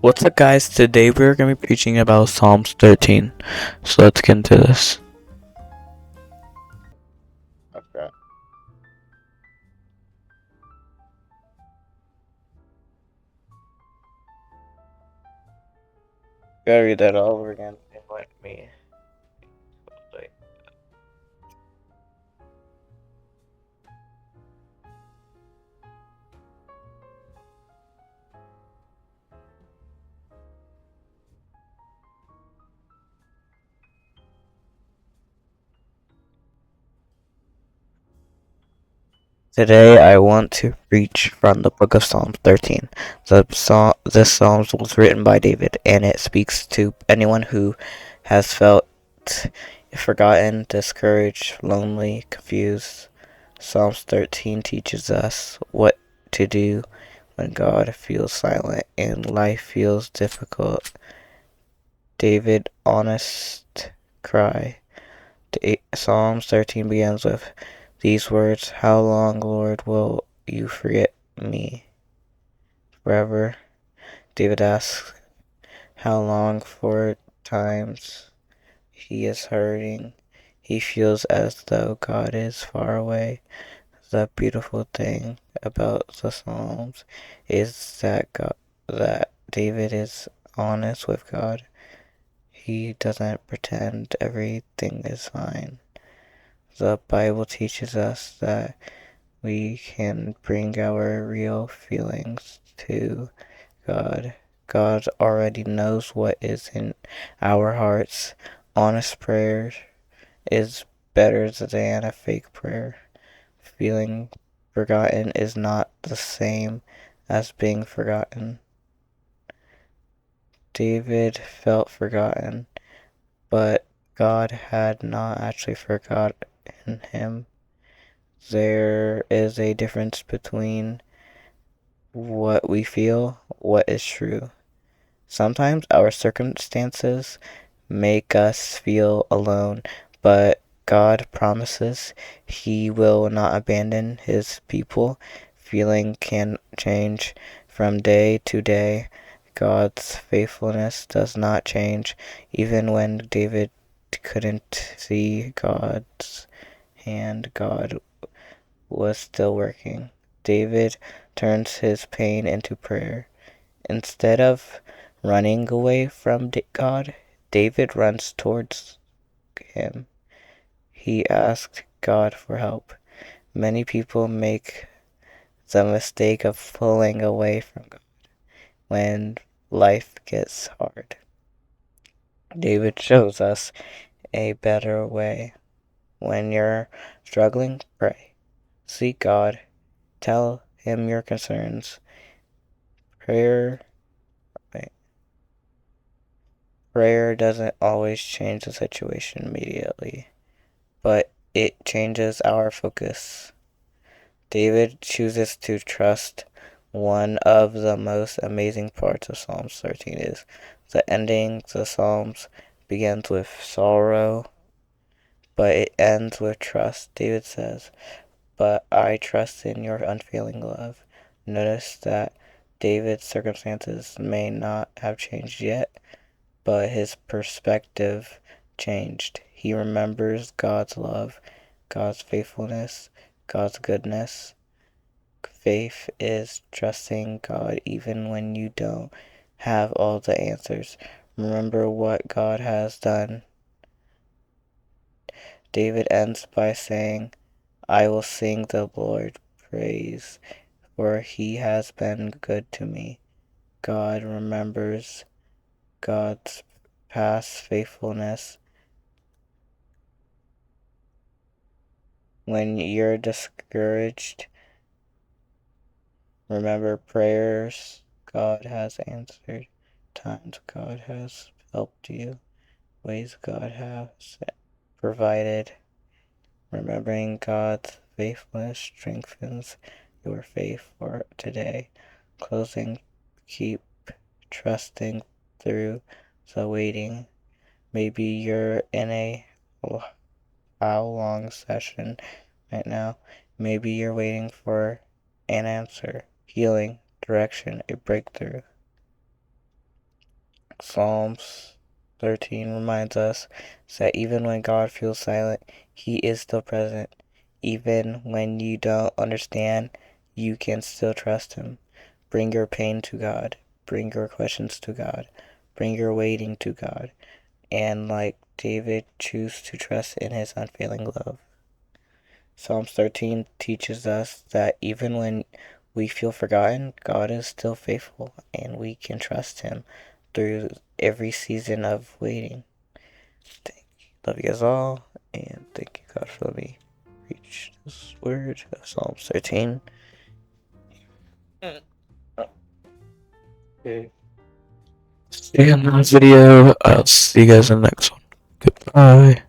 What's up, guys? Today we're going to be preaching about Psalms 13. So let's get into this. Okay. Gotta read that all over again. Let me. Today I want to preach from the book of Psalms 13. This Psalms was written by David, and it speaks to anyone who has felt forgotten, discouraged, lonely, confused. Psalms 13 teaches us what to do when God feels silent and life feels difficult. David honest cry. Psalms 13 begins with these words, "How long, Lord, will you forget me forever?" David asks, how long? For times he is hurting. He feels as though God is far away. The beautiful thing about the Psalms is that David is honest with God. He doesn't pretend everything is fine. The Bible teaches us that we can bring our real feelings to God. God already knows what is in our hearts. Honest prayer is better than a fake prayer. Feeling forgotten is not the same as being forgotten. David felt forgotten, but God had not actually forgotten him. There is a difference between what we feel, what is true. Sometimes our circumstances make us feel alone, but God promises He will not abandon His people. Feeling can change from day to day. God's faithfulness does not change, even when David couldn't see God's hand. God was still working. David turns his pain into prayer. Instead of running away from God, David runs towards him. He asked God for help. Many people make the mistake of pulling away from God when life gets hard. David shows us a better way. When you're struggling, pray. Seek God. Tell Him your concerns. Prayer Prayer doesn't always change the situation immediately, but it changes our focus. David chooses to trust. One of the most amazing parts of Psalms 13 is the ending. The Psalms begins with sorrow, but it ends with trust. David says, "But I trust in your unfailing love." Notice that David's circumstances may not have changed yet, but his perspective changed. He remembers God's love, God's faithfulness, God's goodness. Faith is trusting God even when you don't have all the answers. Remember what God has done. David ends by saying, "I will sing the Lord praise, for he has been good to me." God remembers God's past faithfulness. When you're discouraged, remember prayers God has answered, times God has helped you, ways God has provided. Remembering God's faithfulness strengthens your faith for today. Closing, keep trusting through the waiting. Maybe you're in a how long session right now. Maybe you're waiting for an answer, healing, direction, a breakthrough. Psalms 13 reminds us that even when God feels silent, He is still present. Even when you don't understand, you can still trust Him. Bring your pain to God. Bring your questions to God. Bring your waiting to God. And like David, choose to trust in His unfailing love. Psalms 13 teaches us that even when we feel forgotten, God is still faithful and we can trust Him through every season of waiting. Love you guys all, and thank you, God, for letting me preach this word of Psalms 13. Okay. See you in the next video. I'll see you guys in the next one. Goodbye.